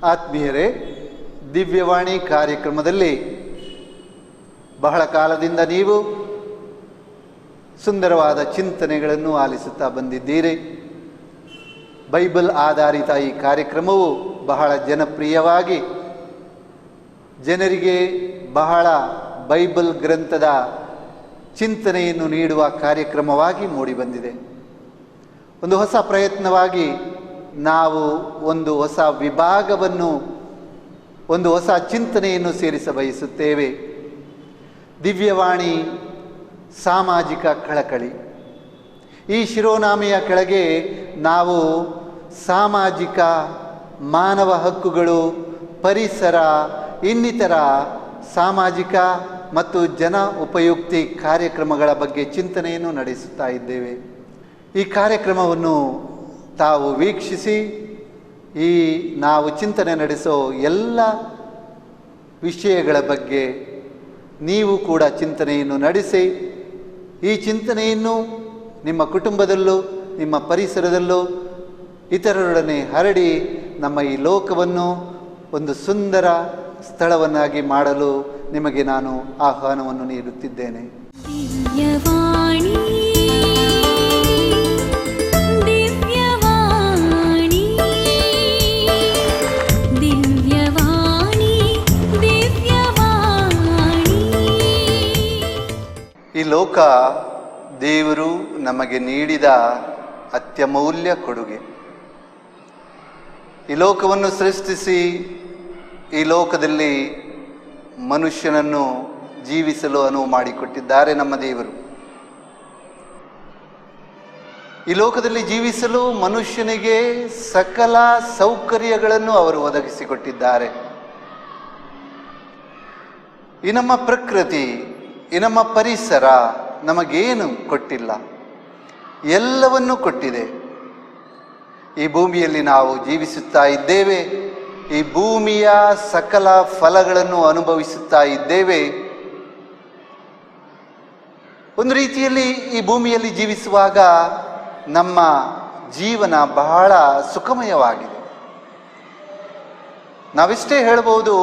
ಆತ್ಮೀಯರೇ, ದಿವ್ಯವಾಣಿ ಕಾರ್ಯಕ್ರಮದಲ್ಲಿ ಬಹಳ ಕಾಲದಿಂದ ನೀವು ಸುಂದರವಾದ ಚಿಂತನೆಗಳನ್ನು ಆಲಿಸುತ್ತಾ ಬಂದಿದ್ದೀರಿ. ಬೈಬಲ್ ಆಧಾರಿತ ಈ ಕಾರ್ಯಕ್ರಮವು ಬಹಳ ಜನಪ್ರಿಯವಾಗಿ ಜನರಿಗೆ ಬಹಳ ಬೈಬಲ್ ಗ್ರಂಥದ ಚಿಂತನೆಯನ್ನು ನೀಡುವ ಕಾರ್ಯಕ್ರಮವಾಗಿ ಮೂಡಿಬಂದಿದೆ. ಒಂದು ಹೊಸ ಪ್ರಯತ್ನವಾಗಿ ನಾವು ಒಂದು ಹೊಸ ವಿಭಾಗವನ್ನು, ಒಂದು ಹೊಸ ಚಿಂತನೆಯನ್ನು ಸೇರಿಸ ಬಯಸುತ್ತೇವೆ. ದಿವ್ಯವಾಣಿ ಸಾಮಾಜಿಕ ಕಳಕಳಿ. ಈ ಶಿರೋನಾಮೆಯ ಕೆಳಗೆ ನಾವು ಸಾಮಾಜಿಕ, ಮಾನವ ಹಕ್ಕುಗಳು, ಪರಿಸರ, ಇನ್ನಿತರ ಸಾಮಾಜಿಕ ಮತ್ತು ಜನ ಉಪಯುಕ್ತಿ ಕಾರ್ಯಕ್ರಮಗಳ ಬಗ್ಗೆ ಚಿಂತನೆಯನ್ನು ನಡೆಸುತ್ತಾ ಇದ್ದೇವೆ. ಈ ಕಾರ್ಯಕ್ರಮವನ್ನು ತಾವು ವೀಕ್ಷಿಸಿ ಈ ನಾವು ಚಿಂತನೆ ನಡೆಸೋ ಎಲ್ಲ ವಿಷಯಗಳ ಬಗ್ಗೆ ನೀವು ಕೂಡ ಚಿಂತನೆಯನ್ನು ನಡೆಸಿ, ಈ ಚಿಂತನೆಯನ್ನು ನಿಮ್ಮ ಕುಟುಂಬದಲ್ಲೂ ನಿಮ್ಮ ಪರಿಸರದಲ್ಲೂ ಇತರರೊಡನೆ ಹರಡಿ ನಮ್ಮ ಈ ಲೋಕವನ್ನು ಒಂದು ಸುಂದರ ಸ್ಥಳವನ್ನಾಗಿ ಮಾಡಲು ನಿಮಗೆ ನಾನು ಆಹ್ವಾನವನ್ನು ನೀಡುತ್ತಿದ್ದೇನೆ. ದಿವ್ಯವಾಣಿ ದಿವ್ಯವಾಣಿ ದಿವ್ಯವಾಣಿ ದಿವ್ಯವಾಣಿ. ಈ ಲೋಕ ದೇವರು ನಮಗೆ ನೀಡಿದ ಅತ್ಯಮೂಲ್ಯ ಕೊಡುಗೆ. ಈ ಲೋಕವನ್ನು ಸೃಷ್ಟಿಸಿ ಈ ಲೋಕದಲ್ಲಿ ಮನುಷ್ಯನನ್ನು ಜೀವಿಸಲು ಅನುವು ಮಾಡಿಕೊಟ್ಟಿದ್ದಾರೆ ನಮ್ಮ ದೇವರು. ಈ ಲೋಕದಲ್ಲಿ ಜೀವಿಸಲು ಮನುಷ್ಯನಿಗೆ ಸಕಲ ಸೌಕರ್ಯಗಳನ್ನು ಅವರು ಒದಗಿಸಿಕೊಟ್ಟಿದ್ದಾರೆ. ಈ ನಮ್ಮ ಪ್ರಕೃತಿ, ಈ ನಮ್ಮ ಪರಿಸರ ನಮಗೇನು ಕೊಟ್ಟಿಲ್ಲ, ಎಲ್ಲವನ್ನೂ ಕೊಟ್ಟಿದೆ. ಈ ಭೂಮಿಯಲ್ಲಿ ನಾವು ಜೀವಿಸುತ್ತಾ ಇದ್ದೇವೆ. ಈ ಭೂಮಿಯ ಸಕಲ ಫಲಗಳನ್ನು ಅನುಭವಿಸುತ್ತಾ ಇದ್ದೇವೆ. ಒಂದು ರೀತಿಯಲ್ಲಿ ಈ ಭೂಮಿಯಲ್ಲಿ ಜೀವಿಸುವಾಗ ನಮ್ಮ ಜೀವನ ಬಹಳ ಸುಖಮಯವಾಗಿದೆ. ನಾವೆಷ್ಟೇ ಹೇಳಬಹುದು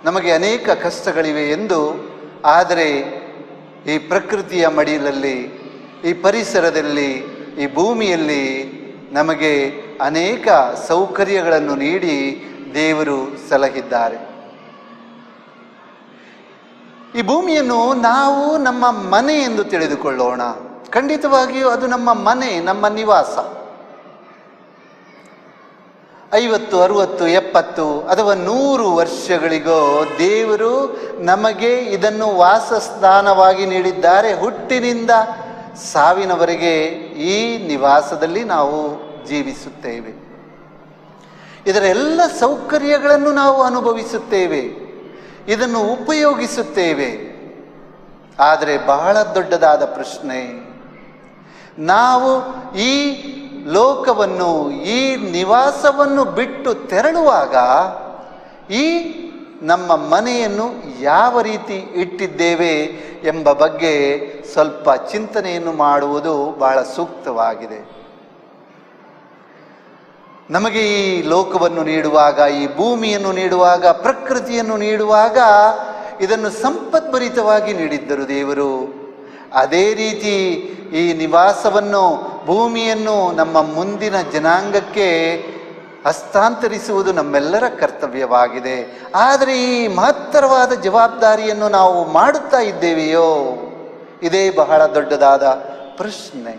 ನಮಗೆ ಅನೇಕ ಕಷ್ಟಗಳಿವೆ ಎಂದು, ಆದರೆ ಈ ಪ್ರಕೃತಿಯ ಮಡಿಲಲ್ಲಿ, ಈ ಪರಿಸರದಲ್ಲಿ, ಈ ಭೂಮಿಯಲ್ಲಿ ನಮಗೆ ಅನೇಕ ಸೌಕರ್ಯಗಳನ್ನು ನೀಡಿ ದೇವರು ಸಲಹಿದ್ದಾರೆ. ಈ ಭೂಮಿಯನ್ನು ನಾವು ನಮ್ಮ ಮನೆ ಎಂದು ತಿಳಿದುಕೊಳ್ಳೋಣ. ಖಂಡಿತವಾಗಿಯೂ ಅದು ನಮ್ಮ ಮನೆ, ನಮ್ಮ ನಿವಾಸ. 50, 60, 70 ಅಥವಾ 100 ವರ್ಷಗಳಿಗೋ ದೇವರು ನಮಗೆ ಇದನ್ನು ವಾಸಸ್ಥಾನವಾಗಿ ನೀಡಿದ್ದಾರೆ. ಹುಟ್ಟಿನಿಂದ ಸಾವಿನವರೆಗೆ ಈ ನಿವಾಸದಲ್ಲಿ ನಾವು ಜೀವಿಸುತ್ತೇವೆ. ಇದರ ಎಲ್ಲ ಸೌಕರ್ಯಗಳನ್ನು ನಾವು ಅನುಭವಿಸುತ್ತೇವೆ, ಇದನ್ನು ಉಪಯೋಗಿಸುತ್ತೇವೆ. ಆದರೆ ಬಹಳ ದೊಡ್ಡದಾದ ಪ್ರಶ್ನೆ, ನಾವು ಈ ಲೋಕವನ್ನು, ಈ ನಿವಾಸವನ್ನು ಬಿಟ್ಟು ತೆರಳುವಾಗ ಈ ನಮ್ಮ ಮನೆಯನ್ನು ಯಾವ ರೀತಿ ಇಟ್ಟಿದ್ದೇವೆ ಎಂಬ ಬಗ್ಗೆ ಸ್ವಲ್ಪ ಚಿಂತನೆಯನ್ನು ಮಾಡುವುದು ಬಹಳ ಸೂಕ್ತವಾಗಿದೆ. ನಮಗೆ ಈ ಲೋಕವನ್ನು ನೀಡುವಾಗ, ಈ ಭೂಮಿಯನ್ನು ನೀಡುವಾಗ, ಪ್ರಕೃತಿಯನ್ನು ನೀಡುವಾಗ ಇದನ್ನು ಸಂಪದ್ಭರಿತವಾಗಿ ನೀಡಿದ್ದರು ದೇವರು. ಅದೇ ರೀತಿ ಈ ನಿವಾಸವನ್ನು, ಭೂಮಿಯನ್ನು ನಮ್ಮ ಮುಂದಿನ ಜನಾಂಗಕ್ಕೆ ಹಸ್ತಾಂತರಿಸುವುದು ನಮ್ಮೆಲ್ಲರ ಕರ್ತವ್ಯವಾಗಿದೆ. ಆದರೆ ಈ ಮಹತ್ತರವಾದ ಜವಾಬ್ದಾರಿಯನ್ನು ನಾವು ಮಾಡುತ್ತಾ ಇದ್ದೇವೆಯೋ? ಇದೇ ಬಹಳ ದೊಡ್ಡದಾದ ಪ್ರಶ್ನೆ.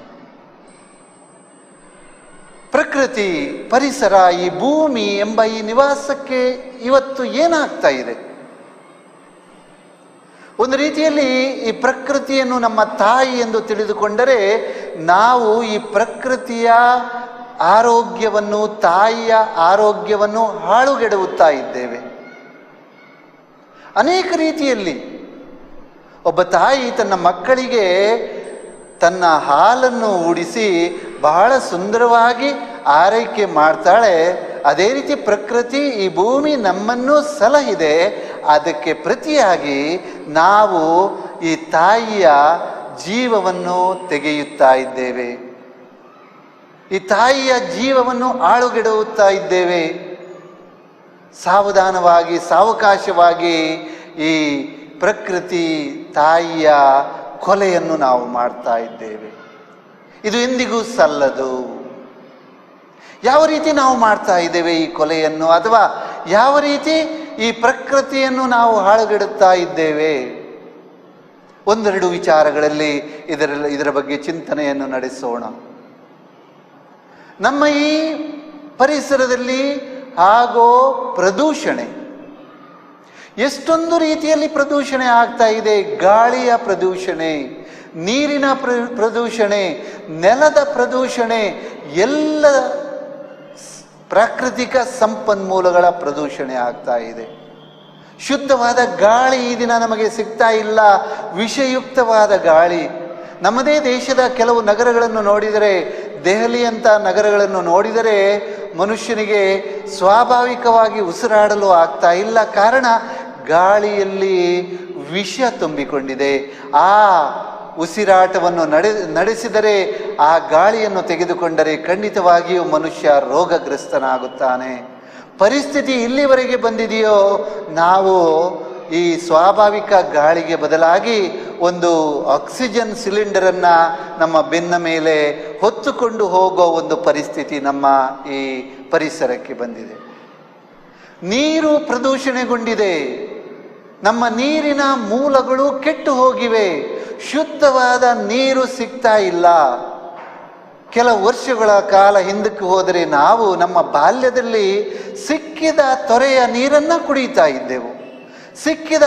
ಪ್ರಕೃತಿ, ಪರಿಸರ, ಈ ಭೂಮಿ ಎಂಬ ಈ ನಿವಾಸಕ್ಕೆ ಇವತ್ತು ಏನಾಗ್ತಾ ಇದೆ? ಒಂದು ರೀತಿಯಲ್ಲಿ ಈ ಪ್ರಕೃತಿಯನ್ನು ನಮ್ಮ ತಾಯಿ ಎಂದು ತಿಳಿದುಕೊಂಡರೆ ನಾವು ಈ ಪ್ರಕೃತಿಯ ಆರೋಗ್ಯವನ್ನು, ತಾಯಿಯ ಆರೋಗ್ಯವನ್ನು ಹಾಳುಗೆಡುತ್ತಾ ಇದ್ದೇವೆ. ಅನೇಕ ರೀತಿಯಲ್ಲಿ ಒಬ್ಬ ತಾಯಿ ತನ್ನ ಮಕ್ಕಳಿಗೆ ತನ್ನ ಹಾಲನ್ನು ಉಡಿಸಿ ಬಹಳ ಸುಂದರವಾಗಿ ಆರೈಕೆ ಮಾಡ್ತಾಳೆ. ಅದೇ ರೀತಿ ಪ್ರಕೃತಿ, ಈ ಭೂಮಿ ನಮ್ಮನ್ನು ಸಲಹಿದೆ. ಅದಕ್ಕೆ ಪ್ರತಿಯಾಗಿ ನಾವು ಈ ತಾಯಿಯ ಜೀವವನ್ನು ತೆಗೆಯುತ್ತಾ ಇದ್ದೇವೆ. ಈ ತಾಯಿಯ ಜೀವವನ್ನು ಹಾಳುಗೆಡುತ್ತಾ ಇದ್ದೇವೆ. ಸಾವಧಾನವಾಗಿ ಸಾವಕಾಶವಾಗಿ ಈ ಪ್ರಕೃತಿ ತಾಯಿಯ ಕೊಲೆಯನ್ನು ನಾವು ಮಾಡ್ತಾ ಇದ್ದೇವೆ. ಇದು ಎಂದಿಗೂ ಸಲ್ಲದು. ಯಾವ ರೀತಿ ನಾವು ಮಾಡ್ತಾ ಇದ್ದೇವೆ ಈ ಕೊಲೆಯನ್ನು, ಅಥವಾ ಯಾವ ರೀತಿ ಈ ಪ್ರಕೃತಿಯನ್ನು ನಾವು ಹಾಳುಗೆಡುತ್ತಾ ಇದ್ದೇವೆ? ಒಂದೆರಡು ವಿಚಾರಗಳಲ್ಲಿ ಇದರ ಬಗ್ಗೆ ಚಿಂತನೆಯನ್ನು ನಡೆಸೋಣ. ನಮ್ಮ ಈ ಪರಿಸರದಲ್ಲಿ ಆಗೋ ಪ್ರದೂಷಣೆ, ಎಷ್ಟೊಂದು ರೀತಿಯಲ್ಲಿ ಪ್ರದೂಷಣೆ ಆಗ್ತಾ ಇದೆ. ಗಾಳಿಯ ಪ್ರದೂಷಣೆ, ನೀರಿನ ಪ್ರದೂಷಣೆ, ನೆಲದ ಪ್ರದೂಷಣೆ, ಎಲ್ಲ ಪ್ರಾಕೃತಿಕ ಸಂಪನ್ಮೂಲಗಳ ಪ್ರದೂಷಣೆ ಆಗ್ತಾ ಇದೆ. ಶುದ್ಧವಾದ ಗಾಳಿ ಈ ದಿನ ನಮಗೆ ಸಿಗ್ತಾ ಇಲ್ಲ, ವಿಷಯುಕ್ತವಾದ ಗಾಳಿ. ನಮ್ಮದೇ ದೇಶದ ಕೆಲವು ನಗರಗಳನ್ನು ನೋಡಿದರೆ, ದೆಹಲಿಯಂಥ ನಗರಗಳನ್ನು ನೋಡಿದರೆ ಮನುಷ್ಯನಿಗೆ ಸ್ವಾಭಾವಿಕವಾಗಿ ಉಸಿರಾಡಲು ಆಗ್ತಾ ಇಲ್ಲ. ಕಾರಣ ಗಾಳಿಯಲ್ಲಿ ವಿಷ ತುಂಬಿಕೊಂಡಿದೆ. ಆ ಉಸಿರಾಟವನ್ನು ನಡೆಸಿದರೆ, ಆ ಗಾಳಿಯನ್ನು ತೆಗೆದುಕೊಂಡರೆ ಖಂಡಿತವಾಗಿಯೂ ಮನುಷ್ಯ ರೋಗಗ್ರಸ್ತನಾಗುತ್ತಾನೆ. ಪರಿಸ್ಥಿತಿ ಇಲ್ಲಿವರೆಗೆ ಬಂದಿದೆಯೋ, ನಾವು ಈ ಸ್ವಾಭಾವಿಕ ಗಾಳಿಗೆ ಬದಲಾಗಿ ಒಂದು ಆಕ್ಸಿಜನ್ ಸಿಲಿಂಡರನ್ನು ನಮ್ಮ ಬೆನ್ನ ಮೇಲೆ ಹೊತ್ತುಕೊಂಡು ಹೋಗೋ ಒಂದು ಪರಿಸ್ಥಿತಿ ನಮ್ಮ ಈ ಪರಿಸರಕ್ಕೆ ಬಂದಿದೆ. ನೀರು ಪ್ರದೂಷಣೆಗೊಂಡಿದೆ. ನಮ್ಮ ನೀರಿನ ಮೂಲಗಳು ಕೆಟ್ಟು ಹೋಗಿವೆ. ಶುದ್ಧವಾದ ನೀರು ಸಿಗ್ತಾ ಇಲ್ಲ. ಕೆಲ ವರ್ಷಗಳ ಕಾಲ ಹಿಂದಕ್ಕೆ ಹೋದರೆ ನಾವು ನಮ್ಮ ಬಾಲ್ಯದಲ್ಲಿ ಸಿಕ್ಕಿದ ತೊರೆಯ ನೀರನ್ನು ಕುಡಿಯುತ್ತಾ ಇದ್ದೆವು. ಸಿಕ್ಕಿದ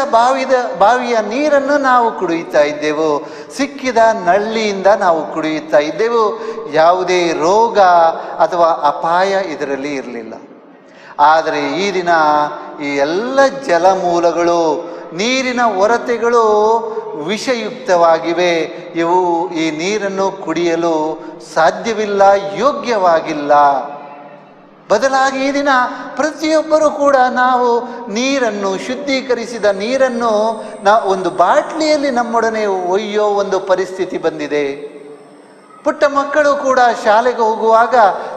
ಬಾವಿಯ ನೀರನ್ನು ನಾವು ಕುಡಿಯುತ್ತಾ ಇದ್ದೆವು. ಸಿಕ್ಕಿದ ನಳ್ಳಿಯಿಂದ ನಾವು ಕುಡಿಯುತ್ತಾ ಇದ್ದೆವು. ಯಾವುದೇ ರೋಗ ಅಥವಾ ಅಪಾಯ ಇದರಲ್ಲಿ ಇರಲಿಲ್ಲ. ಆದರೆ ಈ ದಿನ ಈ ಎಲ್ಲ ಜಲಮೂಲಗಳು, ನೀರಿನ ಹೊರತೆಗಳು ವಿಷಯುಕ್ತವಾಗಿವೆ. ಇವು ಈ ನೀರನ್ನು ಕುಡಿಯಲು ಸಾಧ್ಯವಿಲ್ಲ, ಯೋಗ್ಯವಾಗಿಲ್ಲ. ಬದಲಾಗಿ ಈ ದಿನ ಪ್ರತಿಯೊಬ್ಬರೂ ಕೂಡ ನಾವು ನೀರನ್ನು, ಶುದ್ಧೀಕರಿಸಿದ ನೀರನ್ನು ಒಂದು ಬಾಟ್ಲಿಯಲ್ಲಿ ನಮ್ಮೊಡನೆ ಒಯ್ಯೋ ಒಂದು ಪರಿಸ್ಥಿತಿ ಬಂದಿದೆ. ಪುಟ್ಟ ಮಕ್ಕಳು ಕೂಡ ಶಾಲೆಗೆ ಹೋಗುವಾಗ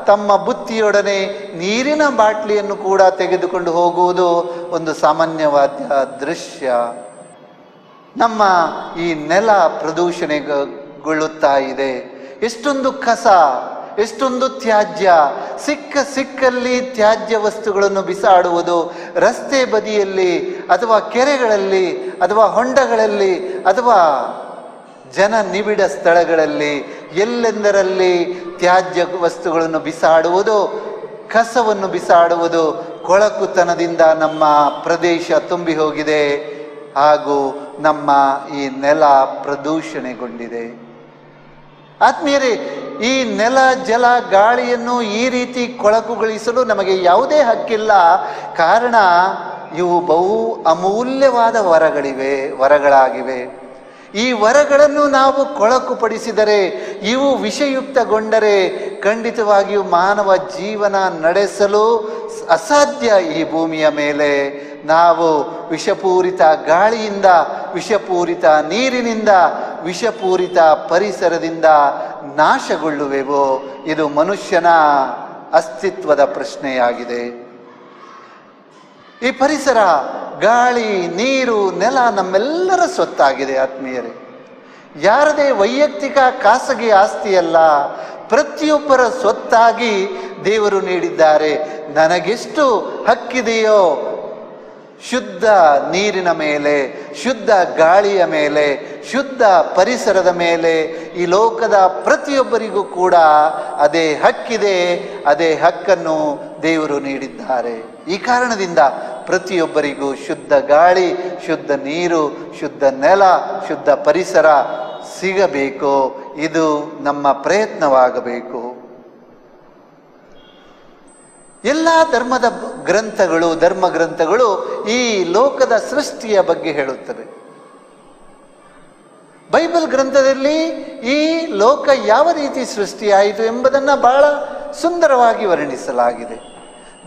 ತಮ್ಮ ಬುತ್ತಿಯೊಡನೆ ನೀರಿನ ಬಾಟ್ಲಿಯನ್ನು ಕೂಡ ತೆಗೆದುಕೊಂಡು ಹೋಗುವುದು ಒಂದು ಸಾಮಾನ್ಯವಾದ ದೃಶ್ಯ. ನಮ್ಮ ಈ ನೆಲ ಪ್ರದೂಷಣೆಗೊಳ್ಳುತ್ತಾ ಇದೆ. ಎಷ್ಟೊಂದು ಕಸ, ಎಷ್ಟೊಂದು ತ್ಯಾಜ್ಯ, ಸಿಕ್ಕಲ್ಲಿ ತ್ಯಾಜ್ಯ ವಸ್ತುಗಳನ್ನು ಬಿಸಾಡುವುದು, ರಸ್ತೆ ಬದಿಯಲ್ಲಿ ಅಥವಾ ಕೆರೆಗಳಲ್ಲಿ ಅಥವಾ ಹೊಂಡಗಳಲ್ಲಿ ಅಥವಾ ಜನ ನಿಬಿಡ ಸ್ಥಳಗಳಲ್ಲಿ ಎಲ್ಲೆಂದರಲ್ಲಿ ತ್ಯಾಜ್ಯ ವಸ್ತುಗಳನ್ನು ಬಿಸಾಡುವುದು, ಕಸವನ್ನು ಬಿಸಾಡುವುದು, ಕೊಳಕುತನದಿಂದ ನಮ್ಮ ಪ್ರದೇಶ ತುಂಬಿ ಹೋಗಿದೆ. ಹಾಗೂ ನಮ್ಮ ಈ ನೆಲ ಪ್ರದೂಷಣೆಗೊಂಡಿದೆ. ಆತ್ಮೀಯರೇ, ಈ ನೆಲ, ಜಲ, ಗಾಳಿಯನ್ನು ಈ ರೀತಿ ಕೊಳಕುಗೊಳಿಸಲು ನಮಗೆ ಯಾವುದೇ ಹಕ್ಕಿಲ್ಲ. ಕಾರಣ ಇವು ಬಹು ಅಮೂಲ್ಯವಾದ ವರಗಳಾಗಿವೆ. ಈ ವರಗಳನ್ನು ನಾವು ಕೊಳಕುಪಡಿಸಿದರೆ, ಇವು ವಿಷಯುಕ್ತಗೊಂಡರೆ ಖಂಡಿತವಾಗಿಯೂ ಮಾನವ ಜೀವನ ನಡೆಸಲು ಅಸಾಧ್ಯ. ಈ ಭೂಮಿಯ ಮೇಲೆ ನಾವು ವಿಷಪೂರಿತ ಗಾಳಿಯಿಂದ, ವಿಷಪೂರಿತ ನೀರಿನಿಂದ, ವಿಷಪೂರಿತ ಪರಿಸರದಿಂದ ನಾಶಗೊಳ್ಳುವೆವು. ಇದು ಮನುಷ್ಯನ ಅಸ್ತಿತ್ವದ ಪ್ರಶ್ನೆಯಾಗಿದೆ. ಈ ಪರಿಸರ, ಗಾಳಿ, ನೀರು, ನೆಲ ನಮ್ಮೆಲ್ಲರ ಸ್ವತ್ತಾಗಿದೆ. ಆತ್ಮೀಯರೇ, ಯಾರದೇ ವೈಯಕ್ತಿಕ ಖಾಸಗಿ ಆಸ್ತಿಯಲ್ಲ, ಪ್ರತಿಯೊಬ್ಬರ ಸ್ವತ್ತಾಗಿ ದೇವರು ನೀಡಿದ್ದಾರೆ. ನನಗೆಷ್ಟು ಹಕ್ಕಿದೆಯೋ ಶುದ್ಧ ನೀರಿನ ಮೇಲೆ, ಶುದ್ಧ ಗಾಳಿಯ ಮೇಲೆ, ಶುದ್ಧ ಪರಿಸರದ ಮೇಲೆ ಈ ಲೋಕದ ಪ್ರತಿಯೊಬ್ಬರಿಗೂ ಕೂಡ ಅದೇ ಹಕ್ಕಿದೆ. ಅದೇ ಹಕ್ಕನ್ನು ದೇವರು ನೀಡಿದ್ದಾರೆ. ಈ ಕಾರಣದಿಂದ ಪ್ರತಿಯೊಬ್ಬರಿಗೂ ಶುದ್ಧ ಗಾಳಿ, ಶುದ್ಧ ನೀರು, ಶುದ್ಧ ನೆಲ, ಶುದ್ಧ ಪರಿಸರ ಸಿಗಬೇಕು. ಇದು ನಮ್ಮ ಪ್ರಯತ್ನವಾಗಬೇಕು. ಎಲ್ಲ ಧರ್ಮ ಗ್ರಂಥಗಳು ಈ ಲೋಕದ ಸೃಷ್ಟಿಯ ಬಗ್ಗೆ ಹೇಳುತ್ತವೆ. ಬೈಬಲ್ ಗ್ರಂಥದಲ್ಲಿ ಈ ಲೋಕ ಯಾವ ರೀತಿ ಸೃಷ್ಟಿಯಾಯಿತು ಎಂಬುದನ್ನು ಬಹಳ ಸುಂದರವಾಗಿ ವರ್ಣಿಸಲಾಗಿದೆ.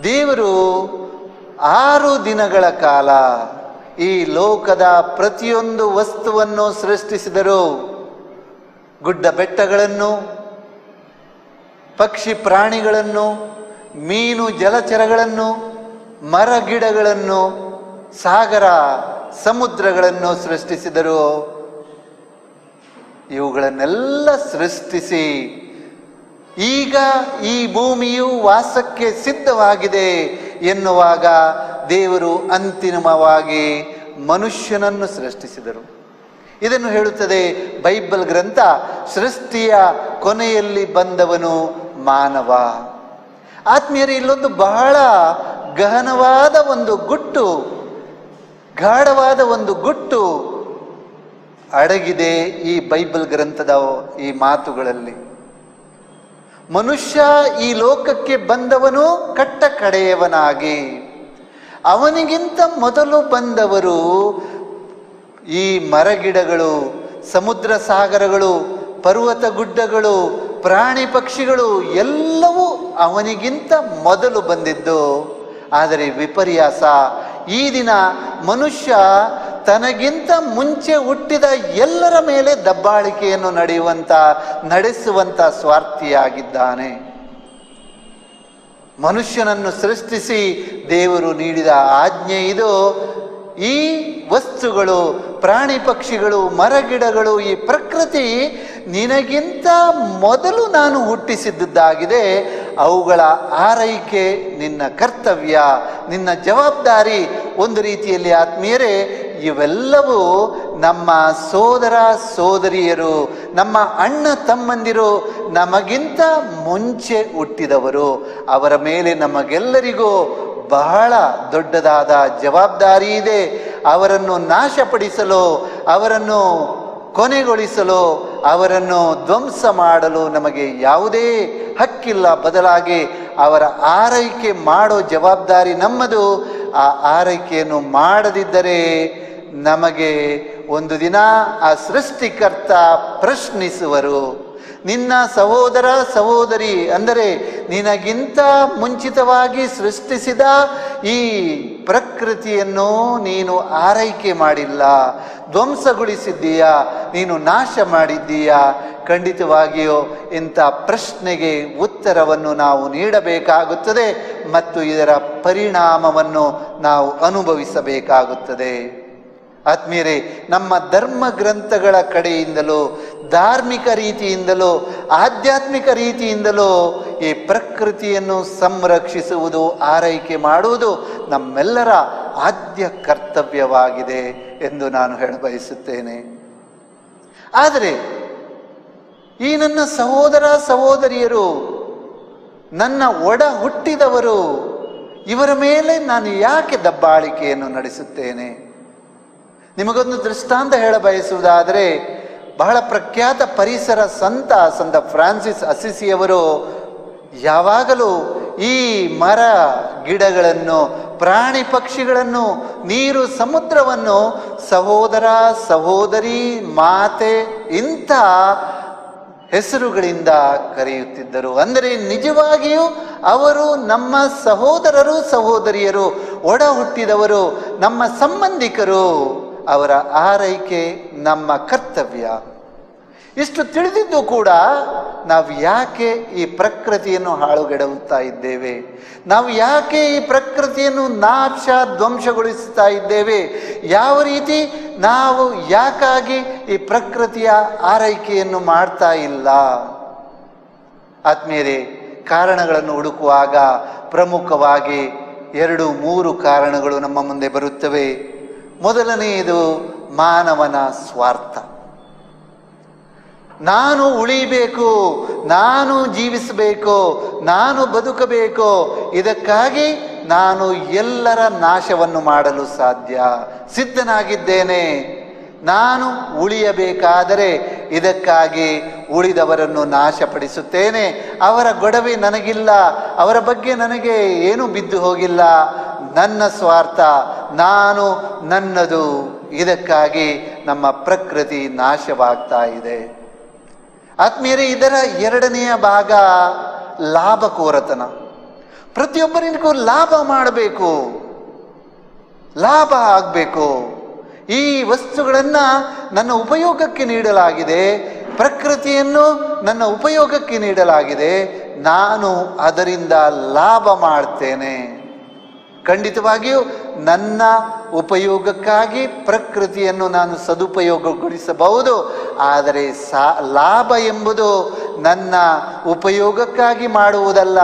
ದೇವರು 6 ದಿನಗಳ ಕಾಲ ಈ ಲೋಕದ ಪ್ರತಿಯೊಂದು ವಸ್ತುವನ್ನು ಸೃಷ್ಟಿಸಿದರು. ಗುಡ್ಡ ಬೆಟ್ಟಗಳನ್ನು, ಪಕ್ಷಿ ಪ್ರಾಣಿಗಳನ್ನು, ಮೀನು ಜಲಚರಗಳನ್ನು, ಮರಗಿಡಗಳನ್ನು, ಸಾಗರ ಸಮುದ್ರಗಳನ್ನು ಸೃಷ್ಟಿಸಿದರು. ಇವುಗಳನ್ನೆಲ್ಲ ಸೃಷ್ಟಿಸಿ ಈಗ ಈ ಭೂಮಿಯು ವಾಸಕ್ಕೆ ಸಿದ್ಧವಾಗಿದೆ ಎನ್ನುವಾಗ ದೇವರು ಅಂತಿಮವಾಗಿ ಮನುಷ್ಯನನ್ನು ಸೃಷ್ಟಿಸಿದರು. ಇದನ್ನು ಹೇಳುತ್ತದೆ ಬೈಬಲ್ ಗ್ರಂಥ. ಸೃಷ್ಟಿಯ ಕೊನೆಯಲ್ಲಿ ಬಂದವನು ಮಾನವ. ಆತ್ಮೀಯರೇ, ಇಲ್ಲೊಂದು ಬಹಳ ಗಹನವಾದ ಒಂದು ಗುಟ್ಟು, ಗಾಢವಾದ ಒಂದು ಗುಟ್ಟು ಅಡಗಿದೆ ಈ ಬೈಬಲ್ ಗ್ರಂಥದ ಈ ಮಾತುಗಳಲ್ಲಿ. ಮನುಷ್ಯ ಈ ಲೋಕಕ್ಕೆ ಬಂದವನು ಕಟ್ಟ ಕಡೆಯವನಾಗಿ. ಅವನಿಗಿಂತ ಮೊದಲು ಬಂದವರು ಈ ಮರಗಿಡಗಳು, ಸಮುದ್ರ ಸಾಗರಗಳು, ಪರ್ವತ ಗುಡ್ಡಗಳು, ಪ್ರಾಣಿ ಪಕ್ಷಿಗಳು ಎಲ್ಲವೂ ಅವನಿಗಿಂತ ಮೊದಲು ಬಂದಿದ್ದು. ಆದರೆ ವಿಪರ್ಯಾಸ, ಈ ದಿನ ಮನುಷ್ಯ ತನಗಿಂತ ಮುಂಚೆ ಹುಟ್ಟಿದ ಎಲ್ಲರ ಮೇಲೆ ದಬ್ಬಾಳಿಕೆಯನ್ನು ನಡೆಸುವಂತ ಸ್ವಾರ್ಥಿಯಾಗಿದ್ದಾನೆ. ಮನುಷ್ಯನನ್ನು ಸೃಷ್ಟಿಸಿ ದೇವರು ನೀಡಿದ ಆಜ್ಞೆ ಇದು. ಈ ವಸ್ತುಗಳು, ಪ್ರಾಣಿ ಪಕ್ಷಿಗಳು, ಮರಗಿಡಗಳು, ಈ ಪ್ರಕೃತಿ ನಿನಗಿಂತ ಮೊದಲು ನಾನು ಹುಟ್ಟಿಸಿದ್ದಾಗಿದೆ. ಅವುಗಳ ಆರೈಕೆ ನಿನ್ನ ಕರ್ತವ್ಯ, ನಿನ್ನ ಜವಾಬ್ದಾರಿ. ಒಂದು ರೀತಿಯಲ್ಲಿ ಆತ್ಮೀಯರೇ, ಇವೆಲ್ಲವೂ ನಮ್ಮ ಸೋದರ ಸೋದರಿಯರು, ನಮ್ಮ ಅಣ್ಣ ತಮ್ಮಂದಿರು, ನಮಗಿಂತ ಮುಂಚೆ ಹುಟ್ಟಿದವರು. ಅವರ ಮೇಲೆ ನಮಗೆಲ್ಲರಿಗೂ ಬಹಳ ದೊಡ್ಡದಾದ ಜವಾಬ್ದಾರಿ ಇದೆ. ಅವರನ್ನು ನಾಶಪಡಿಸಲು, ಅವರನ್ನು ಕೊನೆಗೊಳಿಸಲು, ಅವರನ್ನು ಧ್ವಂಸ ಮಾಡಲು ನಮಗೆ ಯಾವುದೇ ಹಕ್ಕಿಲ್ಲ. ಬದಲಾಗಿ ಅವರ ಆರೈಕೆ ಮಾಡೋ ಜವಾಬ್ದಾರಿ ನಮ್ಮದು. ಆ ಆರೈಕೆಯನ್ನು ಮಾಡದಿದ್ದರೆ ನಮಗೆ ಒಂದು ದಿನ ಆ ಸೃಷ್ಟಿಕರ್ತ ಪ್ರಶ್ನಿಸುವರು. ನಿನ್ನ ಸಹೋದರ ಸಹೋದರಿ, ಅಂದರೆ ನಿನಗಿಂತ ಮುಂಚಿತವಾಗಿ ಸೃಷ್ಟಿಸಿದ ಈ ಪ್ರಕೃತಿಯನ್ನು ನೀನು ಆರೈಕೆ ಮಾಡಿಲ್ಲ, ಧ್ವಂಸಗೊಳಿಸಿದ್ದೀಯಾ, ನೀನು ನಾಶ ಮಾಡಿದ್ದೀಯಾ. ಖಂಡಿತವಾಗಿಯೂ ಇಂಥ ಪ್ರಶ್ನೆಗೆ ಉತ್ತರವನ್ನು ನಾವು ನೀಡಬೇಕಾಗುತ್ತದೆ ಮತ್ತು ಇದರ ಪರಿಣಾಮವನ್ನು ನಾವು ಅನುಭವಿಸಬೇಕಾಗುತ್ತದೆ. ಆತ್ಮೀಯರೇ, ನಮ್ಮ ಧರ್ಮ ಗ್ರಂಥಗಳ ಕಡೆಯಿಂದಲೂ, ಧಾರ್ಮಿಕ ರೀತಿಯಿಂದಲೂ, ಆಧ್ಯಾತ್ಮಿಕ ರೀತಿಯಿಂದಲೂ ಈ ಪ್ರಕೃತಿಯನ್ನು ಸಂರಕ್ಷಿಸುವುದು, ಆರೈಕೆ ಮಾಡುವುದು ನಮ್ಮೆಲ್ಲರ ಆದ್ಯ ಕರ್ತವ್ಯವಾಗಿದೆ ಎಂದು ನಾನು ಹೇಳಬಯಸುತ್ತೇನೆ. ಆದರೆ ಈ ನನ್ನ ಸಹೋದರ ಸಹೋದರಿಯರು, ನನ್ನ ಒಡ ಹುಟ್ಟಿದವರು, ಇವರ ಮೇಲೆ ನಾನು ಯಾಕೆ ದಬ್ಬಾಳಿಕೆಯನ್ನು ನಡೆಸುತ್ತೇನೆ? ನಿಮಗೊಂದು ದೃಷ್ಟಾಂತ ಹೇಳಬಯಸುವುದಾದರೆ, ಬಹಳ ಪ್ರಖ್ಯಾತ ಪರಿಸರ ಸಂತ ಫ್ರಾನ್ಸಿಸ್ ಅಸಿಸಿಯವರು ಯಾವಾಗಲೂ ಈ ಮರ ಗಿಡಗಳನ್ನು, ಪ್ರಾಣಿ ಪಕ್ಷಿಗಳನ್ನು, ನೀರು ಸಮುದ್ರವನ್ನು ಸಹೋದರ ಸಹೋದರಿ, ಮಾತೆ ಇಂಥ ಹೆಸರುಗಳಿಂದ ಕರೆಯುತ್ತಿದ್ದರು. ಅಂದರೆ ನಿಜವಾಗಿಯೂ ಅವರು ನಮ್ಮ ಸಹೋದರರು ಸಹೋದರಿಯರು, ಒಡ ಹುಟ್ಟಿದವರು, ನಮ್ಮ ಸಂಬಂಧಿಕರು. ಅವರ ಆರೈಕೆ ನಮ್ಮ ಕರ್ತವ್ಯ. ಇಷ್ಟು ತಿಳಿದಿದ್ದು ಕೂಡ ನಾವು ಯಾಕೆ ಈ ಪ್ರಕೃತಿಯನ್ನು ಹಾಳುಗೆಡುತ್ತಾ ಇದ್ದೇವೆ? ನಾವು ಯಾಕೆ ಈ ಪ್ರಕೃತಿಯನ್ನು ಧ್ವಂಸಗೊಳಿಸುತ್ತಾ ಇದ್ದೇವೆ? ಯಾವ ರೀತಿ ನಾವು ಯಾಕಾಗಿ ಈ ಪ್ರಕೃತಿಯ ಆರೈಕೆಯನ್ನು ಮಾಡ್ತಾ ಇಲ್ಲ? ಆತ್ಮೀಯರೇ, ಕಾರಣಗಳನ್ನು ಹುಡುಕುವಾಗ ಪ್ರಮುಖವಾಗಿ 2-3 ಕಾರಣಗಳು ನಮ್ಮ ಮುಂದೆ ಬರುತ್ತವೆ. ಮೊದಲನೆಯದು ಮಾನವನ ಸ್ವಾರ್ಥ. ನಾನು ಉಳಿಬೇಕು, ನಾನು ಜೀವಿಸಬೇಕು, ನಾನು ಬದುಕಬೇಕು, ಇದಕ್ಕಾಗಿ ನಾನು ಎಲ್ಲರ ನಾಶವನ್ನು ಮಾಡಲು ಸಿದ್ಧನಾಗಿದ್ದೇನೆ. ನಾನು ಉಳಿಯಬೇಕಾದರೆ ಇದಕ್ಕಾಗಿ ಉಳಿದವರನ್ನು ನಾಶಪಡಿಸುತ್ತೇನೆ. ಅವರ ಗೊಡವೆ ನನಗಿಲ್ಲ, ಅವರ ಬಗ್ಗೆ ನನಗೆ ಏನೂ ಬಿದ್ದು ಹೋಗಿಲ್ಲ. ನನ್ನ ಸ್ವಾರ್ಥ, ನಾನು, ನನ್ನದು. ಇದಕ್ಕಾಗಿ ನಮ್ಮ ಪ್ರಕೃತಿ ನಾಶವಾಗ್ತಾ ಇದೆ. ಆತ್ಮೀಯರೇ, ಇದರ ಎರಡನೆಯ ಭಾಗ ಲಾಭಕೋರತನ. ಪ್ರತಿಯೊಬ್ಬರಿಗೂ ಲಾಭ ಮಾಡಬೇಕು, ಲಾಭ ಆಗಬೇಕು. ಈ ವಸ್ತುಗಳನ್ನು ನನ್ನ ಉಪಯೋಗಕ್ಕೆ ನೀಡಲಾಗಿದೆ, ಪ್ರಕೃತಿಯನ್ನು ನನ್ನ ಉಪಯೋಗಕ್ಕೆ ನೀಡಲಾಗಿದೆ, ನಾನು ಅದರಿಂದ ಲಾಭ ಮಾಡ್ತೇನೆ. ಖಂಡಿತವಾಗಿಯೂ ನನ್ನ ಉಪಯೋಗಕ್ಕಾಗಿ ಪ್ರಕೃತಿಯನ್ನು ನಾನು ಸದುಪಯೋಗಗೊಳಿಸಬಹುದು. ಆದರೆ ಲಾಭ ಎಂಬುದು ನನ್ನ ಉಪಯೋಗಕ್ಕಾಗಿ ಮಾಡುವುದಲ್ಲ.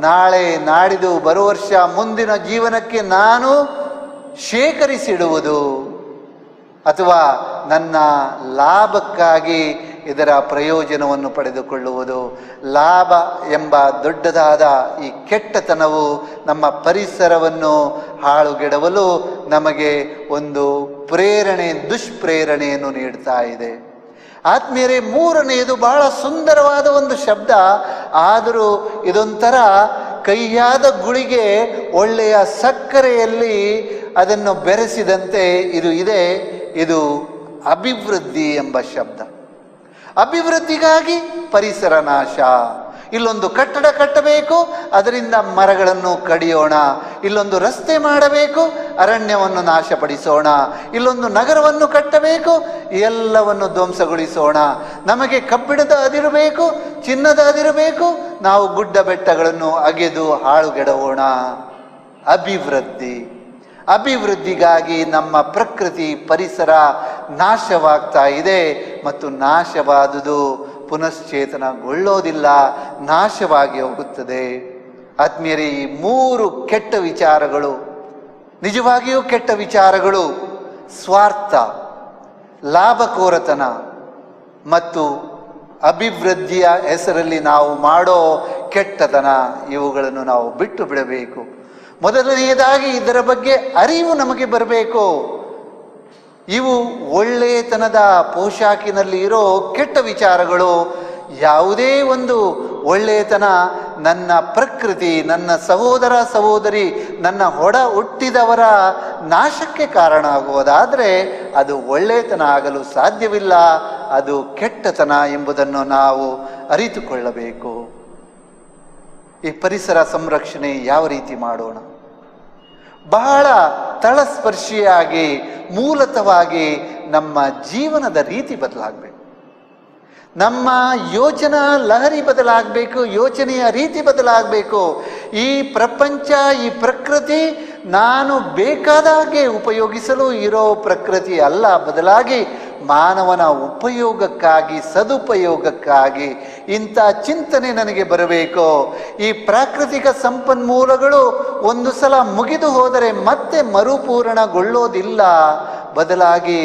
ನಾಳೆ ನಾಡಿದು ಬರುವ ವರ್ಷ ಮುಂದಿನ ಜೀವನಕ್ಕೆ ನಾನು ಶೇಖರಿಸಿಡುವುದು ಅಥವಾ ನನ್ನ ಲಾಭಕ್ಕಾಗಿ ಇದರ ಪ್ರಯೋಜನವನ್ನು ಪಡೆದುಕೊಳ್ಳುವುದು. ಲಾಭ ಎಂಬ ದೊಡ್ಡದಾದ ಈ ಕೆಟ್ಟತನವು ನಮ್ಮ ಪರಿಸರವನ್ನು ಹಾಳುಗೆಡವಲು ನಮಗೆ ಒಂದು ದುಷ್ಪ್ರೇರಣೆಯನ್ನು ನೀಡ್ತಾ ಇದೆ. ಆತ್ಮೀಯರೇ, ಮೂರನೆಯದು ಬಹಳ ಸುಂದರವಾದ ಒಂದು ಶಬ್ದ. ಆದರೂ ಇದೊಂಥರ ಕೈಯಾದ ಗುಳಿಗೆ ಒಳ್ಳೆಯ ಸಕ್ಕರೆಯಲ್ಲಿ ಅದನ್ನು ಬೆರೆಸಿದಂತೆ ಇದು ಅಭಿವೃದ್ಧಿ ಎಂಬ ಶಬ್ದ. ಅಭಿವೃದ್ಧಿಗಾಗಿ ಪರಿಸರ ನಾಶ. ಇಲ್ಲೊಂದು ಕಟ್ಟಡ ಕಟ್ಟಬೇಕು, ಅದರಿಂದ ಮರಗಳನ್ನು ಕಡಿಯೋಣ. ಇಲ್ಲೊಂದು ರಸ್ತೆ ಮಾಡಬೇಕು, ಅರಣ್ಯವನ್ನು ನಾಶಪಡಿಸೋಣ. ಇಲ್ಲೊಂದು ನಗರವನ್ನು ಕಟ್ಟಬೇಕು, ಎಲ್ಲವನ್ನು ಧ್ವಂಸಗೊಳಿಸೋಣ. ನಮಗೆ ಕಬ್ಬಿಣದ ಅದಿರಬೇಕು, ಚಿನ್ನದ ಅದಿರಬೇಕು, ನಾವು ಗುಡ್ಡ ಬೆಟ್ಟಗಳನ್ನು ಅಗೆದು ಹಾಳುಗೆಡವೋಣ. ಅಭಿವೃದ್ಧಿಗಾಗಿ ನಮ್ಮ ಪ್ರಕೃತಿ ಪರಿಸರ ನಾಶವಾಗ್ತಾ ಇದೆ. ಮತ್ತು ನಾಶವಾದುದು ಪುನಶ್ಚೇತನಗೊಳ್ಳೋದಿಲ್ಲ, ನಾಶವಾಗಿ ಹೋಗುತ್ತದೆ. ಆತ್ಮೀಯರೇ, ಈ ಮೂರು ಕೆಟ್ಟ ವಿಚಾರಗಳು, ನಿಜವಾಗಿಯೂ ಕೆಟ್ಟ ವಿಚಾರಗಳು, ಸ್ವಾರ್ಥ, ಲಾಭಕೋರತನ ಮತ್ತು ಅಭಿವೃದ್ಧಿಯ ಹೆಸರಲ್ಲಿ ನಾವು ಮಾಡೋ ಕೆಟ್ಟತನ, ಇವುಗಳನ್ನು ನಾವು ಬಿಟ್ಟು ಬಿಡಬೇಕು. ಮೊದಲನೆಯದಾಗಿ ಇದರ ಬಗ್ಗೆ ಅರಿವು ನಮಗೆ ಬರಬೇಕು. ಇವು ಒಳ್ಳೆಯತನದ ಪೋಷಾಕಿನಲ್ಲಿ ಇರೋ ಕೆಟ್ಟ ವಿಚಾರಗಳು. ಯಾವುದೇ ಒಂದು ಒಳ್ಳೆಯತನ ನನ್ನ ಪ್ರಕೃತಿ, ನನ್ನ ಸಹೋದರ ಸಹೋದರಿ, ನನ್ನ ಹುಟ್ಟಿದವರ ನಾಶಕ್ಕೆ ಕಾರಣ ಆಗುವುದಾದರೆ ಅದು ಒಳ್ಳೆಯತನ ಆಗಲು ಸಾಧ್ಯವಿಲ್ಲ. ಅದು ಕೆಟ್ಟತನ ಎಂಬುದನ್ನು ನಾವು ಅರಿತುಕೊಳ್ಳಬೇಕು. ಈ ಪರಿಸರ ಸಂರಕ್ಷಣೆ ಯಾವ ರೀತಿ ಮಾಡೋಣ? ಬಹಳ ತಳಸ್ಪರ್ಶಿಯಾಗಿ ಮೂಲತವಾಗಿ ನಮ್ಮ ಜೀವನದ ರೀತಿ ಬದಲಾಗಬೇಕು. ನಮ್ಮ ಯೋಚನಾ ಲಹರಿ ಬದಲಾಗಬೇಕು, ಯೋಚನೆಯ ರೀತಿ ಬದಲಾಗಬೇಕು. ಈ ಪ್ರಪಂಚ, ಈ ಪ್ರಕೃತಿ ನಾನು ಬೇಕಾದಾಗೆ ಉಪಯೋಗಿಸಲು ಇರೋ ಪ್ರಕೃತಿ ಅಲ್ಲ. ಬದಲಾಗಿ ಮಾನವನ ಉಪಯೋಗಕ್ಕಾಗಿ, ಸದುಪಯೋಗಕ್ಕಾಗಿ ಇಂಥ ಚಿಂತನೆ ನನಗೆ ಬರಬೇಕು. ಈ ಪ್ರಾಕೃತಿಕ ಸಂಪನ್ಮೂಲಗಳು ಒಂದು ಸಲ ಮುಗಿದು ಹೋದರೆ ಮತ್ತೆ ಮರುಪೂರಣಗೊಳ್ಳೋದಿಲ್ಲ. ಬದಲಾಗಿ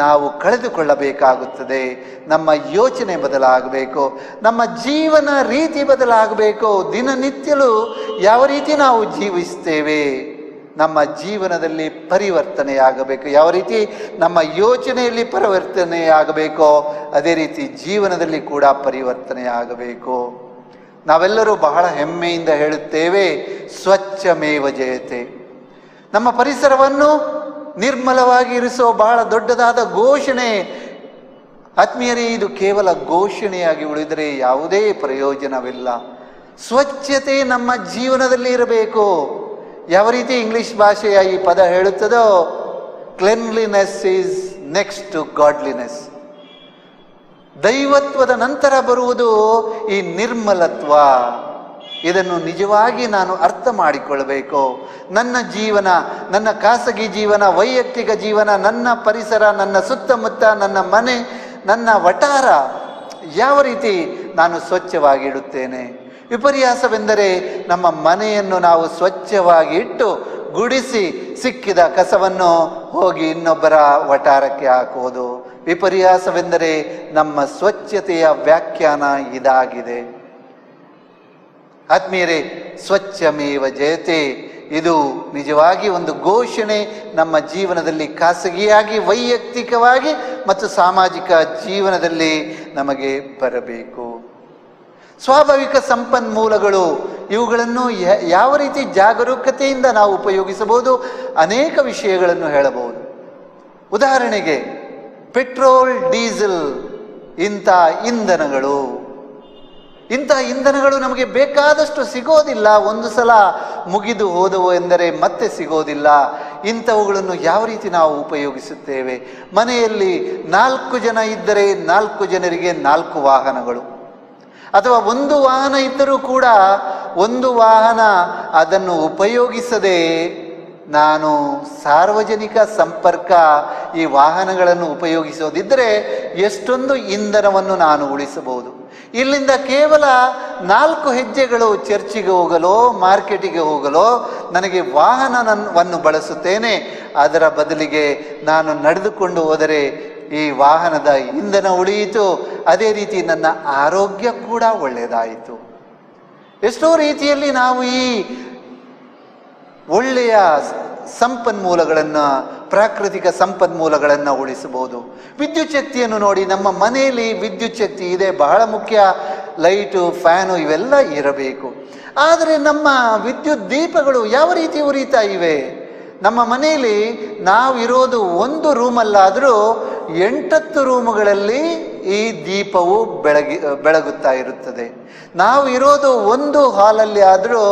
ನಾವು ಕಳೆದುಕೊಳ್ಳಬೇಕಾಗುತ್ತದೆ. ನಮ್ಮ ಯೋಚನೆ ಬದಲಾಗಬೇಕು, ನಮ್ಮ ಜೀವನ ರೀತಿ ಬದಲಾಗಬೇಕು. ದಿನನಿತ್ಯಲೂ ಯಾವ ರೀತಿ ನಾವು ಜೀವಿಸ್ತೇವೆ, ನಮ್ಮ ಜೀವನದಲ್ಲಿ ಪರಿವರ್ತನೆಯಾಗಬೇಕು. ಯಾವ ರೀತಿ ನಮ್ಮ ಯೋಚನೆಯಲ್ಲಿ ಪರಿವರ್ತನೆಯಾಗಬೇಕೋ ಅದೇ ರೀತಿ ಜೀವನದಲ್ಲಿ ಕೂಡ ಪರಿವರ್ತನೆಯಾಗಬೇಕು. ನಾವೆಲ್ಲರೂ ಬಹಳ ಹೆಮ್ಮೆಯಿಂದ ಹೇಳುತ್ತೇವೆ, ಸ್ವಚ್ಛಮೇವ ಜಯತೆ. ನಮ್ಮ ಪರಿಸರವನ್ನು ನಿರ್ಮಲವಾಗಿ ಇರಿಸೋ ಬಹಳ ದೊಡ್ಡದಾದ ಘೋಷಣೆ. ಆತ್ಮೀಯರೇ, ಇದು ಕೇವಲ ಘೋಷಣೆಯಾಗಿ ಉಳಿದರೆ ಯಾವುದೇ ಪ್ರಯೋಜನವಿಲ್ಲ. ಸ್ವಚ್ಛತೆ ನಮ್ಮ ಜೀವನದಲ್ಲಿ ಇರಬೇಕು. ಯಾವ ರೀತಿ ಇಂಗ್ಲಿಷ್ ಭಾಷೆಯ ಈ ಪದ ಹೇಳುತ್ತದೋ, cleanliness is next to godliness. ದೈವತ್ವದ ನಂತರ ಬರುವುದು ಈ ನಿರ್ಮಲತ್ವ. ಇದನ್ನು ನಿಜವಾಗಿ ನಾನು ಅರ್ಥ ಮಾಡಿಕೊಳ್ಳಬೇಕು. ನನ್ನ ಜೀವನ, ನನ್ನ ಖಾಸಗಿ ಜೀವನ, ವೈಯಕ್ತಿಕ ಜೀವನ, ನನ್ನ ಪರಿಸರ, ನನ್ನ ಸುತ್ತಮುತ್ತ, ನನ್ನ ಮನೆ, ನನ್ನ ವಠಾರ ಯಾವ ರೀತಿ ನಾನು ಸ್ವಚ್ಛವಾಗಿ ಇಡುತ್ತೇನೆ. ವಿಪರ್ಯಾಸವೆಂದರೆ ನಮ್ಮ ಮನೆಯನ್ನು ನಾವು ಸ್ವಚ್ಛವಾಗಿ ಇಟ್ಟು ಗುಡಿಸಿ ಸಿಕ್ಕಿದ ಕಸವನ್ನು ಹೋಗಿ ಇನ್ನೊಬ್ಬರ ವಠಾರಕ್ಕೆ ಹಾಕುವುದು. ವಿಪರ್ಯಾಸವೆಂದರೆ ನಮ್ಮ ಸ್ವಚ್ಛತೆಯ ವ್ಯಾಖ್ಯಾನ ಇದಾಗಿದೆ. ಆತ್ಮೀಯರೇ, ಸ್ವಚ್ಛಮೇವ ಜಯತೆ ಇದು ನಿಜವಾಗಿ ಒಂದು ಘೋಷಣೆ ನಮ್ಮ ಜೀವನದಲ್ಲಿ, ಖಾಸಗಿಯಾಗಿ, ವೈಯಕ್ತಿಕವಾಗಿ ಮತ್ತು ಸಾಮಾಜಿಕ ಜೀವನದಲ್ಲಿ ನಮಗೆ ಬರಬೇಕು. ಸ್ವಾಭಾವಿಕ ಸಂಪನ್ಮೂಲಗಳು, ಇವುಗಳನ್ನು ಯಾವ ರೀತಿ ಜಾಗರೂಕತೆಯಿಂದ ನಾವು ಉಪಯೋಗಿಸಬಹುದು, ಅನೇಕ ವಿಷಯಗಳನ್ನು ಹೇಳಬಹುದು. ಉದಾಹರಣೆಗೆ ಪೆಟ್ರೋಲ್, ಡೀಸೆಲ್ ಇಂಥ ಇಂಧನಗಳು ನಮಗೆ ಬೇಕಾದಷ್ಟು ಸಿಗೋದಿಲ್ಲ. ಒಂದು ಸಲ ಮುಗಿದು ಹೋದವು ಎಂದರೆ ಮತ್ತೆ ಸಿಗೋದಿಲ್ಲ. ಇಂಥವುಗಳನ್ನು ಯಾವ ರೀತಿ ನಾವು ಉಪಯೋಗಿಸುತ್ತೇವೆ? ಮನೆಯಲ್ಲಿ 4 ಜನ ಇದ್ದರೆ 4 ಜನರಿಗೆ 4 ವಾಹನಗಳು, ಅಥವಾ ಒಂದು ವಾಹನ ಇದ್ದರೂ ಕೂಡ ಒಂದು ವಾಹನ ಅದನ್ನು ಉಪಯೋಗಿಸದೆ ನಾನು ಸಾರ್ವಜನಿಕ ಸಂಪರ್ಕ ಈ ವಾಹನಗಳನ್ನು ಉಪಯೋಗಿಸೋದಿದ್ದರೆ ಎಷ್ಟೊಂದು ಇಂಧನವನ್ನು ನಾನು ಉಳಿಸಬಹುದು. ಇಲ್ಲಿಂದ ಕೇವಲ 4 ಹೆಜ್ಜೆಗಳು ಚರ್ಚಿಗೆ ಹೋಗಲು, ಮಾರ್ಕೆಟಿಗೆ ಹೋಗಲು ನನಗೆ ವಾಹನವನ್ನು ಬಳಸುತ್ತೇನೆ. ಅದರ ಬದಲಿಗೆ ನಾನು ನಡೆದುಕೊಂಡು ಹೋದರೆ ಈ ವಾಹನದ ಇಂಧನ ಉಳಿಯಿತು, ಅದೇ ರೀತಿ ನನ್ನ ಆರೋಗ್ಯ ಕೂಡ ಒಳ್ಳೆಯದಾಯಿತು. ಎಷ್ಟೋ ರೀತಿಯಲ್ಲಿ ನಾವು ಈ ಒಳ್ಳೆಯ ಸಂಪನ್ಮೂಲಗಳನ್ನು, ಪ್ರಾಕೃತಿಕ ಸಂಪನ್ಮೂಲಗಳನ್ನು ಉಳಿಸಬಹುದು. ವಿದ್ಯುತ್ ಶಕ್ತಿಯನ್ನು ನೋಡಿ, ನಮ್ಮ ಮನೆಯಲ್ಲಿ ವಿದ್ಯುತ್ ಶಕ್ತಿ ಇದೆ, ಬಹಳ ಮುಖ್ಯ. ಲೈಟು, ಫ್ಯಾನು ಇವೆಲ್ಲ ಇರಬೇಕು. ಆದರೆ ನಮ್ಮ ವಿದ್ಯುತ್ ದೀಪಗಳು ಯಾವ ರೀತಿ ಉರಿತಾ ಇವೆ? ನಮ್ಮ ಮನೆಯಲ್ಲಿ ನಾವಿರೋದು ಒಂದು ರೂಮಲ್ಲಾದರೂ 8 ರೂಮುಗಳಲ್ಲಿ ಈ ದೀಪವು ಬೆಳಗುತ್ತಾ ಇರುತ್ತದೆ. ನಾವು ಇರೋದು ಒಂದು ಹಾಲಲ್ಲಿ ಆದರೂ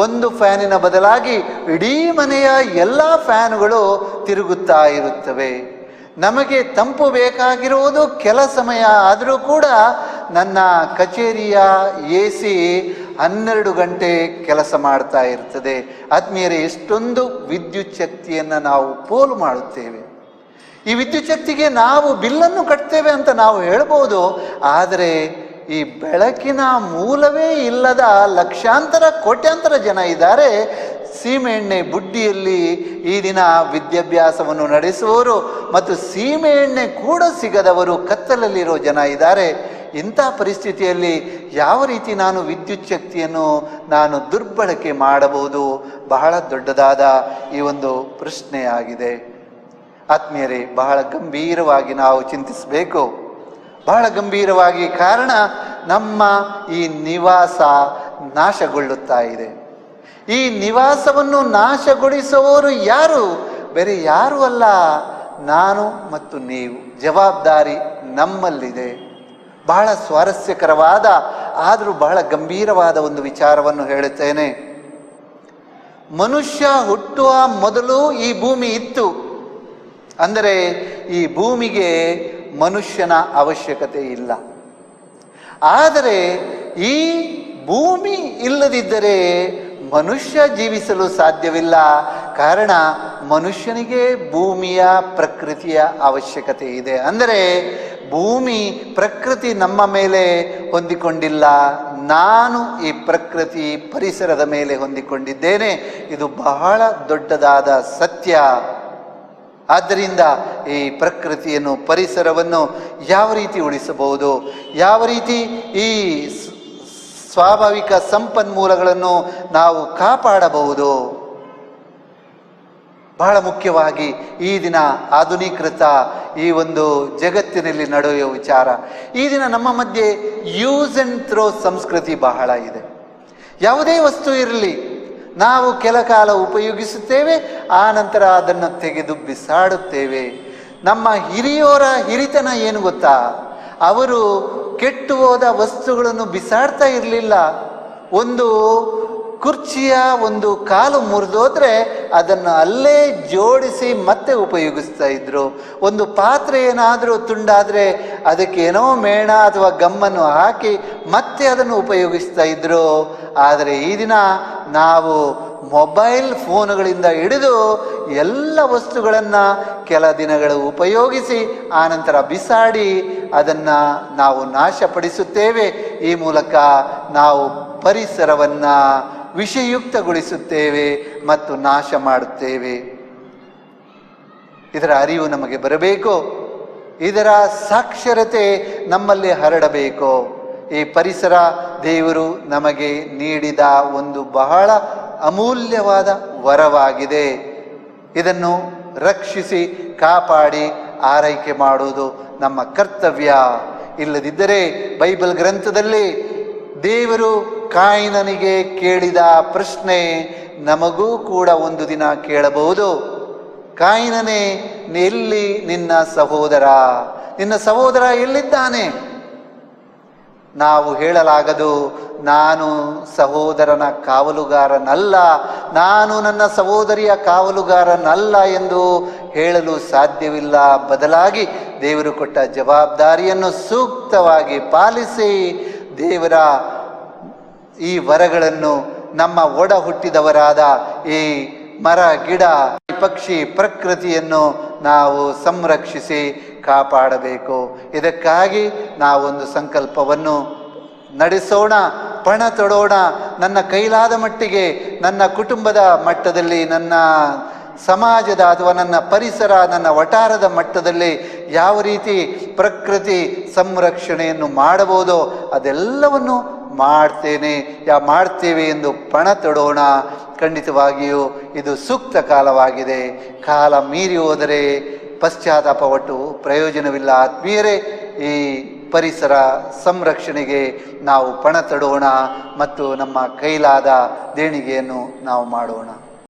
ಒಂದು ಫ್ಯಾನಿನ ಬದಲಾಗಿ ಇಡೀ ಮನೆಯ ಎಲ್ಲ ಫ್ಯಾನುಗಳು ತಿರುಗುತ್ತಾ ಇರುತ್ತವೆ. ನಮಗೆ ತಂಪು ಬೇಕಾಗಿರುವುದು ಕೆಲ ಸಮಯ, ಆದರೂ ಕೂಡ ನನ್ನ ಕಚೇರಿಯ AC 12 ಗಂಟೆ ಕೆಲಸ ಮಾಡ್ತಾ ಇರ್ತದೆ. ಆತ್ಮೀಯರೇ, ಎಷ್ಟೊಂದು ವಿದ್ಯುತ್ ಶಕ್ತಿಯನ್ನು ನಾವು ಪೋಲು ಮಾಡುತ್ತೇವೆ. ಈ ವಿದ್ಯುತ್ ಶಕ್ತಿಗೆ ನಾವು ಬಿಲ್ಲನ್ನು ಕಟ್ತೇವೆ ಅಂತ ನಾವು ಹೇಳ್ಬೋದು, ಆದರೆ ಈ ಬೆಳಕಿನ ಮೂಲವೇ ಇಲ್ಲದ ಲಕ್ಷಾಂತರ ಕೋಟ್ಯಾಂತರ ಜನ ಇದ್ದಾರೆ. ಸೀಮೆಎಣ್ಣೆ ಬುಡ್ಡಿಯಲ್ಲಿ ಈ ದಿನ ವಿದ್ಯಾಭ್ಯಾಸವನ್ನು ನಡೆಸುವವರು ಮತ್ತು ಸೀಮೆಎಣ್ಣೆ ಕೂಡ ಸಿಗದವರು ಕತ್ತಲಲ್ಲಿರೋ ಜನ ಇದ್ದಾರೆ. ಇಂಥ ಪರಿಸ್ಥಿತಿಯಲ್ಲಿ ಯಾವ ರೀತಿ ನಾನು ವಿದ್ಯುತ್ ಶಕ್ತಿಯನ್ನು ನಾನು ದುರ್ಬಳಕೆ ಮಾಡಬಹುದು? ಬಹಳ ದೊಡ್ಡದಾದ ಈ ಒಂದು ಪ್ರಶ್ನೆಯಾಗಿದೆ. ಆತ್ಮೀಯರೇ, ಬಹಳ ಗಂಭೀರವಾಗಿ ನಾವು ಚಿಂತಿಸಬೇಕು, ಬಹಳ ಗಂಭೀರವಾಗಿ. ಕಾರಣ, ನಮ್ಮ ಈ ನಿವಾಸ ನಾಶಗೊಳ್ಳುತ್ತಾ ಇದೆ. ಈ ನಿವಾಸವನ್ನು ನಾಶಗೊಳಿಸುವವರು ಯಾರು? ಬೇರೆ ಯಾರೂ ಅಲ್ಲ, ನಾನು ಮತ್ತು ನೀವು. ಜವಾಬ್ದಾರಿ ನಮ್ಮಲ್ಲಿದೆ. ಬಹಳ ಸ್ವಾರಸ್ಯಕರವಾದ ಆದರೂ ಬಹಳ ಗಂಭೀರವಾದ ಒಂದು ವಿಚಾರವನ್ನು ಹೇಳುತ್ತೇನೆ. ಮನುಷ್ಯ ಹುಟ್ಟುವ ಮೊದಲು ಈ ಭೂಮಿ ಇತ್ತು. ಅಂದರೆ ಈ ಭೂಮಿಗೆ ಮನುಷ್ಯನ ಅವಶ್ಯಕತೆ ಇಲ್ಲ. ಆದರೆ ಈ ಭೂಮಿ ಇಲ್ಲದಿದ್ದರೆ ಮನುಷ್ಯ ಜೀವಿಸಲು ಸಾಧ್ಯವಿಲ್ಲ. ಕಾರಣ, ಮನುಷ್ಯನಿಗೆ ಭೂಮಿಯ ಪ್ರಕೃತಿಯ ಅವಶ್ಯಕತೆ ಇದೆ. ಅಂದರೆ ಭೂಮಿ, ಪ್ರಕೃತಿ ನಮ್ಮ ಮೇಲೆ ಹೊಂದಿಕೊಂಡಿಲ್ಲ, ನಾನು ಈ ಪ್ರಕೃತಿ ಪರಿಸರದ ಮೇಲೆ ಹೊಂದಿಕೊಂಡಿದ್ದೇನೆ. ಇದು ಬಹಳ ದೊಡ್ಡದಾದ ಸತ್ಯ. ಆದ್ದರಿಂದ ಈ ಪ್ರಕೃತಿಯನ್ನು, ಪರಿಸರವನ್ನು ಯಾವ ರೀತಿ ಉಳಿಸಬಹುದು, ಯಾವ ರೀತಿ ಈ ಸ್ವಾಭಾವಿಕ ಸಂಪನ್ಮೂಲಗಳನ್ನು ನಾವು ಕಾಪಾಡಬಹುದು? ಬಹಳ ಮುಖ್ಯವಾಗಿ ಈ ದಿನ ಆಧುನೀಕೃತ ಈ ಒಂದು ಜಗತ್ತಿನಲ್ಲಿ ನಡೆಯುವ ವಿಚಾರ. ಈ ದಿನ ನಮ್ಮ ಮಧ್ಯೆ ಯೂಸ್ ಆ್ಯಂಡ್ ಥ್ರೋ ಸಂಸ್ಕೃತಿ ಬಹಳ ಇದೆ. ಯಾವುದೇ ವಸ್ತು ಇರಲಿ, ನಾವು ಕೆಲ ಕಾಲ ಉಪಯೋಗಿಸುತ್ತೇವೆ, ಆ ನಂತರ ಅದನ್ನು ತೆಗೆದು ಬಿಸಾಡುತ್ತೇವೆ. ನಮ್ಮ ಹಿರಿಯರ ಹಿರಿತನ ಏನು ಗೊತ್ತಾ? ಅವರು ಕೆಟ್ಟು ಹೋದ ವಸ್ತುಗಳನ್ನು ಬಿಸಾಡ್ತಾ ಇರಲಿಲ್ಲ. ಒಂದು ಕುರ್ಚಿಯ ಒಂದು ಕಾಲು ಮುರಿದೋದ್ರೆ ಅದನ್ನು ಅಲ್ಲೇ ಜೋಡಿಸಿ ಮತ್ತೆ ಉಪಯೋಗಿಸ್ತಾ ಇದ್ರು. ಒಂದು ಪಾತ್ರೆ ಏನಾದರೂ ತುಂಡಾದರೆ ಅದಕ್ಕೆ ಏನೋ ಮೇಣ ಅಥವಾ ಗಮ್ಮನ್ನು ಹಾಕಿ ಮತ್ತೆ ಅದನ್ನು ಉಪಯೋಗಿಸ್ತಾ ಇದ್ರು. ಆದರೆ ಈ ದಿನ ನಾವು ಮೊಬೈಲ್ ಫೋನುಗಳಿಂದ ಹಿಡಿದು ಎಲ್ಲ ವಸ್ತುಗಳನ್ನು ಕೆಲ ದಿನಗಳು ಉಪಯೋಗಿಸಿ ಆನಂತರ ಬಿಸಾಡಿ ಅದನ್ನು ನಾವು ನಾಶಪಡಿಸುತ್ತೇವೆ. ಈ ಮೂಲಕ ನಾವು ಪರಿಸರವನ್ನು ವಿಷಯುಕ್ತಗೊಳಿಸುತ್ತೇವೆ ಮತ್ತು ನಾಶ ಮಾಡುತ್ತೇವೆ. ಇದರ ಅರಿವು ನಮಗೆ ಬರಬೇಕು. ಇದರ ಸಾಕ್ಷರತೆ ನಮ್ಮಲ್ಲಿ ಹರಡಬೇಕು. ಈ ಪರಿಸರ ದೇವರು ನಮಗೆ ನೀಡಿದ ಒಂದು ಬಹಳ ಅಮೂಲ್ಯವಾದ ವರವಾಗಿದೆ. ಇದನ್ನು ರಕ್ಷಿಸಿ, ಕಾಪಾಡಿ, ಆರೈಕೆ ಮಾಡುವುದು ನಮ್ಮ ಕರ್ತವ್ಯ. ಇಲ್ಲದಿದ್ದರೆ ಬೈಬಲ್ ಗ್ರಂಥದಲ್ಲಿ ದೇವರು ಕಾಯಿನನಿಗೆ ಕೇಳಿದ ಪ್ರಶ್ನೆ ನಮಗೂ ಕೂಡ ಒಂದು ದಿನ ಕೇಳಬಹುದು. ಕಾಯಿನನೇ, ಎಲ್ಲಿ ನಿನ್ನ ಸಹೋದರ? ನಿನ್ನ ಸಹೋದರ ಎಲ್ಲಿದ್ದಾನೆ? ನಾವು ಹೇಳಲಾಗದು, ನಾನು ಸಹೋದರನ ಕಾವಲುಗಾರನಲ್ಲ, ನಾನು ನನ್ನ ಸಹೋದರಿಯ ಕಾವಲುಗಾರನಲ್ಲ ಎಂದು ಹೇಳಲು ಸಾಧ್ಯವಿಲ್ಲ. ಬದಲಾಗಿ ದೇವರು ಕೊಟ್ಟ ಜವಾಬ್ದಾರಿಯನ್ನು ಸೂಕ್ತವಾಗಿ ಪಾಲಿಸಿ ದೇವರ ಈ ವರಗಳನ್ನು ನಮ್ಮ ಒಡ ಹುಟ್ಟಿದವರಾದ ಈ ಮರ ಗಿಡ ಪಕ್ಷಿ ಪ್ರಕೃತಿಯನ್ನು ನಾವು ಸಂರಕ್ಷಿಸಿ ಕಾಪಾಡಬೇಕು. ಇದಕ್ಕಾಗಿ ನಾವೊಂದು ಸಂಕಲ್ಪವನ್ನು ನಡೆಸೋಣ, ಪಣ ತೊಡೋಣ. ನನ್ನ ಕೈಲಾದ ಮಟ್ಟಿಗೆ ನನ್ನ ಕುಟುಂಬದ ಮಟ್ಟದಲ್ಲಿ, ನನ್ನ ಸಮಾಜದ ಅಥವಾ ನನ್ನ ಪರಿಸರ, ನನ್ನ ವಠಾರದ ಮಟ್ಟದಲ್ಲಿ ಯಾವ ರೀತಿ ಪ್ರಕೃತಿ ಸಂರಕ್ಷಣೆಯನ್ನು ಮಾಡಬಹುದೋ ಅದೆಲ್ಲವನ್ನು ಮಾಡ್ತೇವೆ ಎಂದು ಪಣ ತೊಡೋಣ. ಖಂಡಿತವಾಗಿಯೂ ಇದು ಸೂಕ್ತ ಕಾಲವಾಗಿದೆ. ಕಾಲ ಮೀರಿ ಹೋದರೆ ಪಶ್ಚಾತ್ತಾಪಪಟ್ಟು ಪ್ರಯೋಜನವಿಲ್ಲ. ಆತ್ಮೀಯರೇ, ಈ ಪರಿಸರ ಸಂರಕ್ಷಣೆಗೆ ನಾವು ಪಣ ತೊಡೋಣ ಮತ್ತು ನಮ್ಮ ಕೈಲಾದ ದೇಣಿಗೆಯನ್ನು ನಾವು ಮಾಡೋಣ.